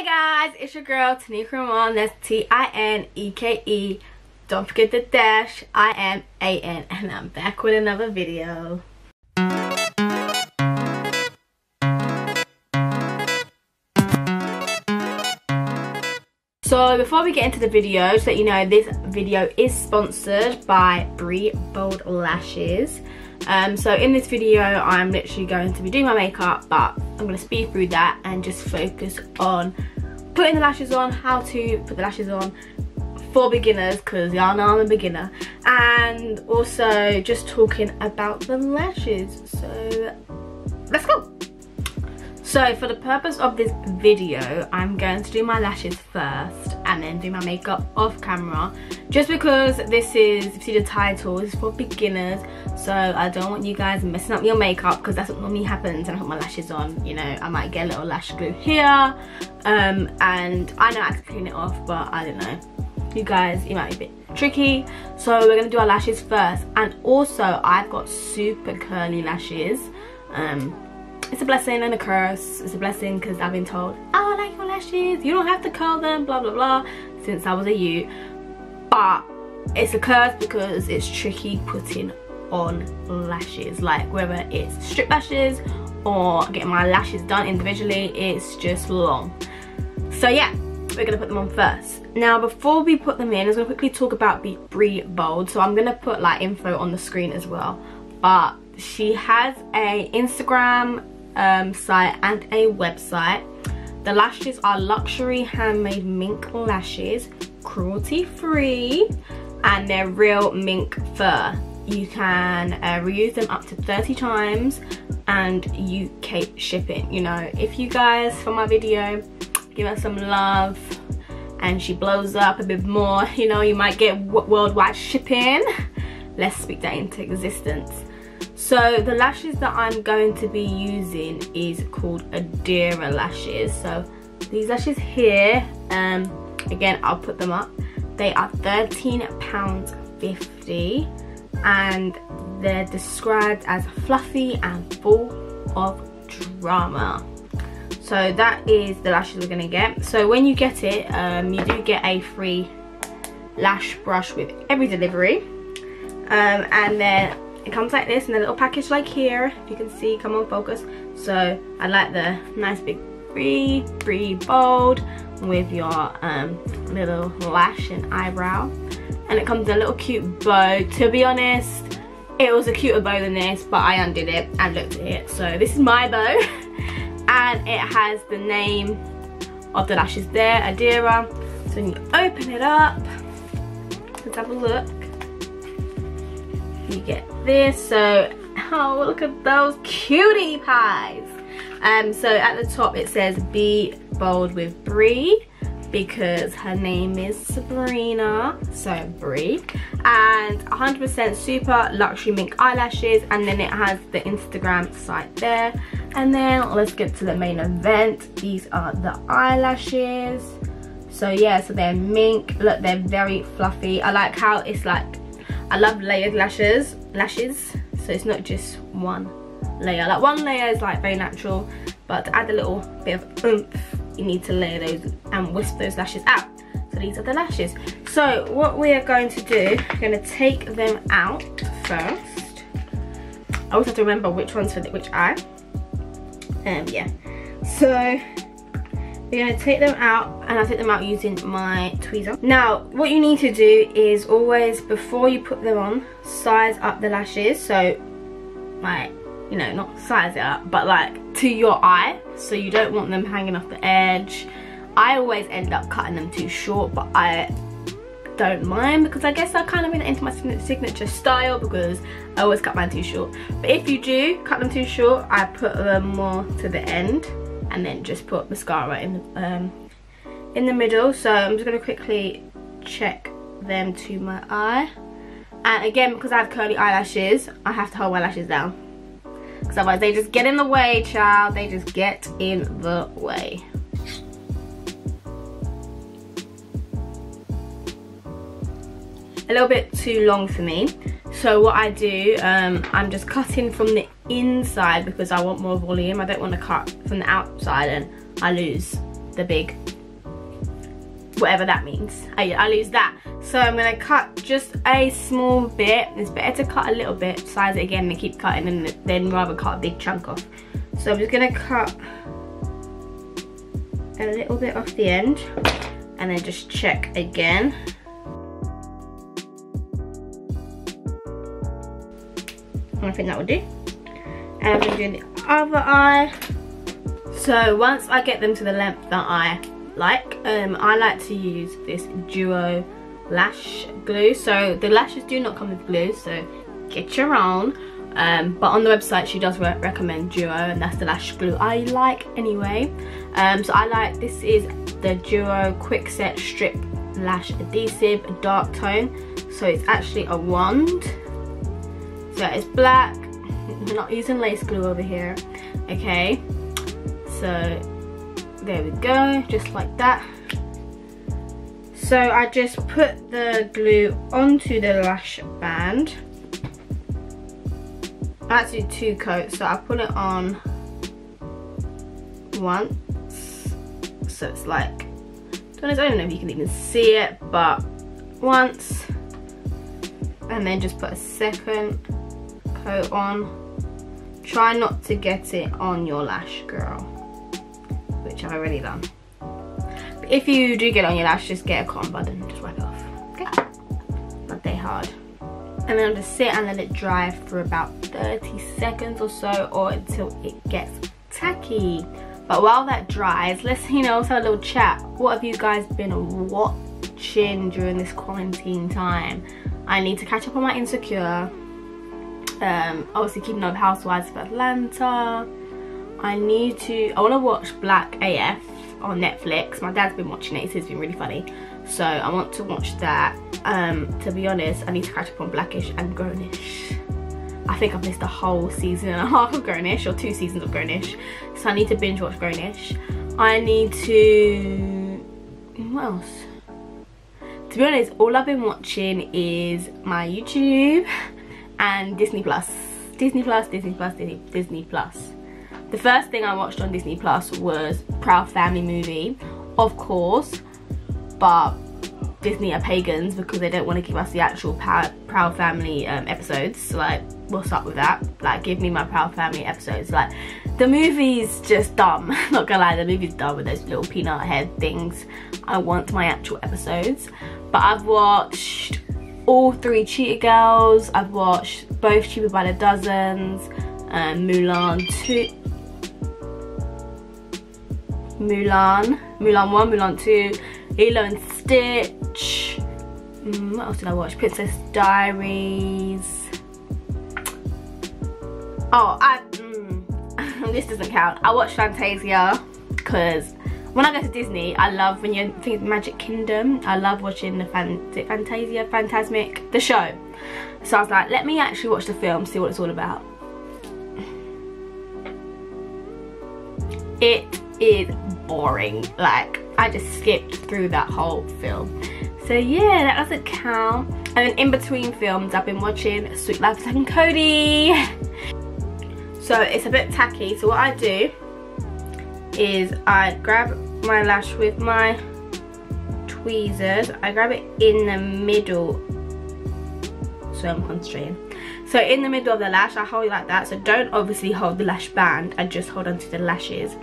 Hi guys, it's your girl TINEKÉ IMAN. That's TINEKE. Don't forget the dash. IMAN, and I'm back with another video. So before we get into the video, just let you know this video is sponsored by BriiBold lashes. So in this video I'm literally going to be doing my makeup, but I'm going to speed through that and just focus on putting the lashes on, how to put the lashes on for beginners, because y'all know I'm a beginner, and also just talking about the lashes. So let's go. So for the purpose of this video, I'm going to do my lashes first and then do my makeup off camera, just because this is, if you see the title, is for beginners. So I don't want you guys messing up your makeup, because that's what normally happens when I put my lashes on. You know, I might get a little lash glue here, and I know I have to clean it off, but I don't know. You guys, it might be a bit tricky. So we're going to do our lashes first. And also I've got super curly lashes. It's a blessing and a curse. It's a blessing because I've been told, oh, I like your lashes, you don't have to curl them, blah blah blah, since I was a youth. But it's a curse because it's tricky putting on lashes, like whether it's strip lashes or getting my lashes done individually, it's just long. So yeah, we're gonna put them on first. Now before we put them in, I'm gonna quickly talk about the BriiBold. So I'm gonna put like info on the screen as well, but she has a Instagram site and a website. The lashes are luxury handmade mink lashes, cruelty free, and they're real mink fur. You can reuse them up to 30 times and UK shipping. You know, if you guys from my video give her some love and she blows up a bit more, you know, you might get worldwide shipping. Let's speak that into existence. So the lashes that I'm going to be using is called Adira lashes. So these lashes here, again, I'll put them up. They are £13.50 and they're described as fluffy and full of drama. So that is the lashes we're gonna get. So when you get it, you do get a free lash brush with every delivery, and then it comes like this in a little package like here, if you can see, come on focus. So I like the nice big BriiBold with your little lash and eyebrow, and it comes in a little cute bow. To be honest, it was a cuter bow than this, but I undid it and looked at it. So this is my bow, and it has the name of the lashes there, Adira. So when you open it up, let's have a look. You get this. So oh, look at those cutie pies. So at the top it says Be Bold with Bri, because her name is Sabrina, so Bri, and 100% super luxury mink eyelashes. And then it has the Instagram site there. And then let's get to the main event. These are the eyelashes. So yeah, so they're mink. Look, they're very fluffy. I like how it's like, I love layered lashes, so it's not just one layer. Like one layer is like very natural, but to add a little bit of oomph, you need to layer those and wisp those lashes out. So these are the lashes. So what we are going to do, we're going to take them out first. I always have to remember which one's for which eye. Yeah, so we're going to take them out, and I'll take them out using my tweezer. Now what you need to do is always, before you put them on, size up the lashes. So like, you know, not size it up, but like to your eye, so you don't want them hanging off the edge. I always end up cutting them too short, but I don't mind, because I guess I kind of into my signature style, because I always cut mine too short. But if you do cut them too short, I put them more to the end and then just put mascara in the middle. So I'm just going to quickly check them to my eye. And again, because I have curly eyelashes, I have to hold my lashes down, because otherwise they just get in the way, child. They just get in the way. A little bit too long for me. So what I do, I'm just cutting from the inside because I want more volume. I don't want to cut from the outside and I lose the big whatever that means. I'll use that. So I'm gonna cut just a small bit. It's better to cut a little bit, size it again and keep cutting, and then rather cut a big chunk off. So I'm just gonna cut a little bit off the end and then just check again. I think that will do. And I'm gonna do the other eye. So once I get them to the length that I like to use this Duo lash glue. So the lashes do not come with glue, so get your own. But on the website she does recommend Duo, and that's the lash glue I like anyway. So I like, this is the Duo Quick Set Strip Lash Adhesive Dark Tone. So it's actually a wand. So it's black. We're not using lace glue over here. Okay. So there we go, just like that. So I just put the glue onto the lash band. I actually do 2 coats, so I put it on once. So it's like, to be honest, I don't know if you can even see it, but once, and then just put a second coat on. Try not to get it on your lash, girl, which I've already done. But if you do get it on your lash, just get a cotton bud and just wipe it off, okay? Not that hard. And then I'll just sit and let it dry for about 30 seconds or so, or until it gets tacky. But while that dries, let's, let's have a little chat. What have you guys been watching during this quarantine time? I need to catch up on my Insecure. Obviously keeping up with Housewives of Atlanta. I want to watch Black AF on Netflix. My dad's been watching it, it's been really funny. So I want to watch that. To be honest, I need to catch up on Blackish and Grownish. I think I've missed a whole season and a half of Grownish, or 2 seasons of Grownish. So I need to binge watch Grownish. I need to, what else? To be honest, all I've been watching is my YouTube and Disney Plus. Disney Plus. The first thing I watched on Disney Plus was Proud Family movie, of course, but Disney are pagans because they don't want to give us the actual Proud Family episodes. So, like, what's up with that? Like, give me my Proud Family episodes. Like, the movie's just dumb. Not gonna lie, the movie's dumb with those little peanut head things. I want my actual episodes. But I've watched all 3 Cheetah Girls. I've watched both Cheaper by the Dozens, Mulan 2, Mulan 1, Mulan 2, Lilo and Stitch. What else did I watch? Princess Diaries. Oh, this doesn't count. I watched Fantasia because when I go to Disney, I love, when you think of Magic Kingdom, I love watching the Fantasia, Fantasmic, the show. So I was like, let me actually watch the film, see what it's all about. It is boring. Like, I just skipped through that whole film. So yeah, that doesn't count. And then in between films, I've been watching Sweet Life of Zack and Cody. So it's a bit tacky. So what I do is I grab my lash with my tweezers. I grab it in the middle. So I'm concentrating. So in the middle of the lash, I hold it like that. So don't obviously hold the lash band. I just hold onto the lashes.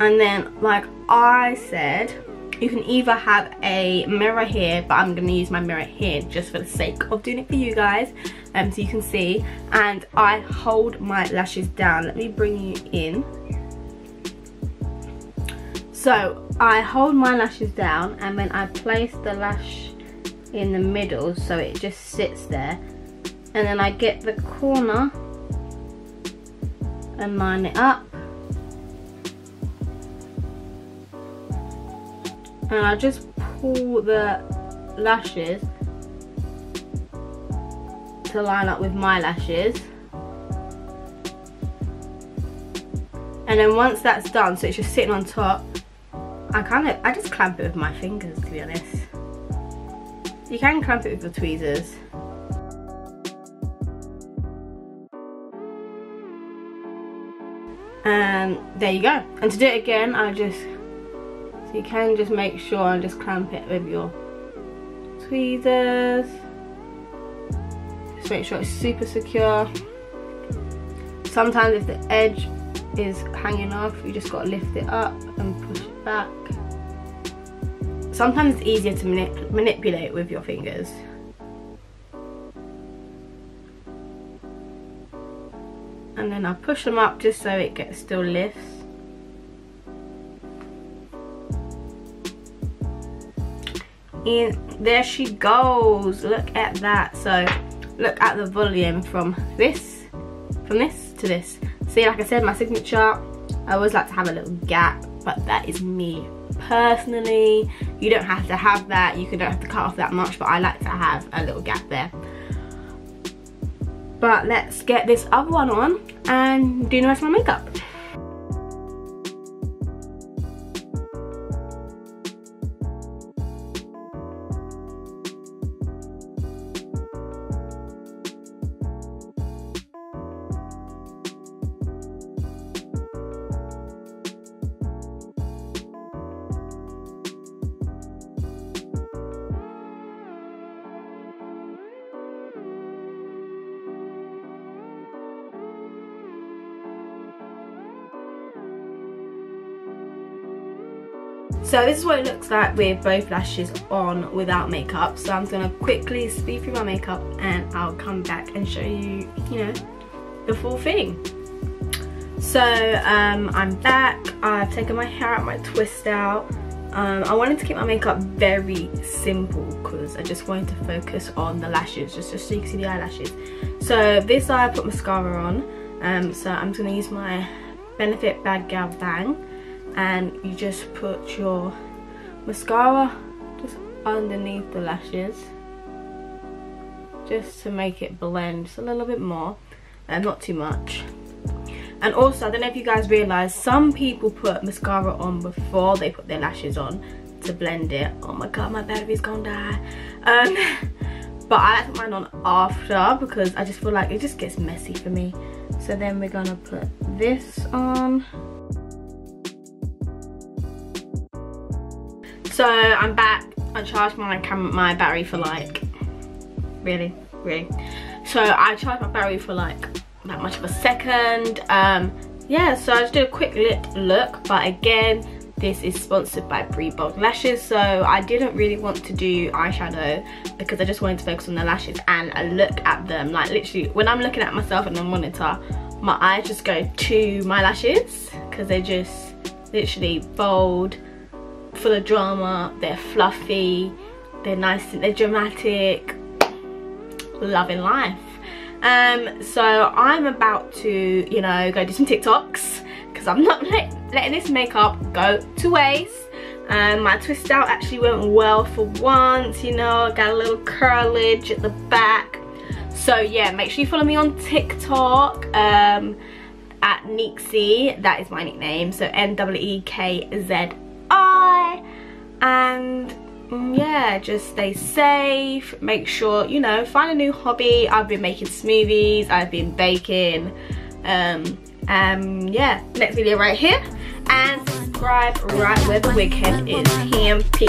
And then, like I said, you can either have a mirror here, but I'm going to use my mirror here just for the sake of doing it for you guys, so you can see. And I hold my lashes down. Let me bring you in. So I hold my lashes down, and then I place the lash in the middle so it just sits there. And then I get the corner and line it up. And I just pull the lashes to line up with my lashes. And then once that's done, so it's just sitting on top, I just clamp it with my fingers, to be honest. You can clamp it with the tweezers. And there you go. And to do it again, I just So you can just make sure and just clamp it with your tweezers. Just make sure it's super secure. Sometimes if the edge is hanging off, you just got to lift it up and push it back. Sometimes it's easier to manipulate with your fingers. And then I push them up just so it still lifts. And there she goes. Look at that. So look at the volume from this to this. See, like I said, my signature, I always like to have a little gap, but that is me personally. You don't have to have that. You don't have to cut off that much, but I like to have a little gap there. But let's get this other one on and do the rest of my makeup. So this is what it looks like with both lashes on without makeup. So I'm gonna quickly speed through my makeup and I'll come back and show you, the full thing. So I'm back. I've taken my hair out, my twist out. I wanted to keep my makeup very simple because I just wanted to focus on the lashes, just so you can see the eyelashes. So this eye I put mascara on. So I'm just gonna use my Benefit Bad Gal Bang. And you just put your mascara just underneath the lashes, just to make it blend just a little bit more, and not too much. And also, I don't know if you guys realise, some people put mascara on before they put their lashes on to blend it. Oh my god, my battery's gonna die. But I like to put mine on after because I just feel like it just gets messy for me. So then we're gonna put this on. So I'm back. I charged my battery for like, really. So I charged my battery for like that much of a second. Yeah, so I just did a quick look, but again, this is sponsored by BriiBold lashes. So I didn't really want to do eyeshadow because I just wanted to focus on the lashes and look at them. Like literally, when I'm looking at myself on the monitor, my eyes just go to my lashes because they're just literally bold, full of drama, they're fluffy, they're nice, they're dramatic, loving life. So I'm about to, go do some TikToks because I'm not letting this makeup go to waste. My twist out actually went well for once, got a little curlage at the back. So yeah, make sure you follow me on TikTok at Neekzy, that is my nickname, so NEEKZI. And yeah, just stay safe, make sure, find a new hobby. I've been making smoothies, I've been baking, yeah, next video right here, and subscribe right where the wig head is. Peace.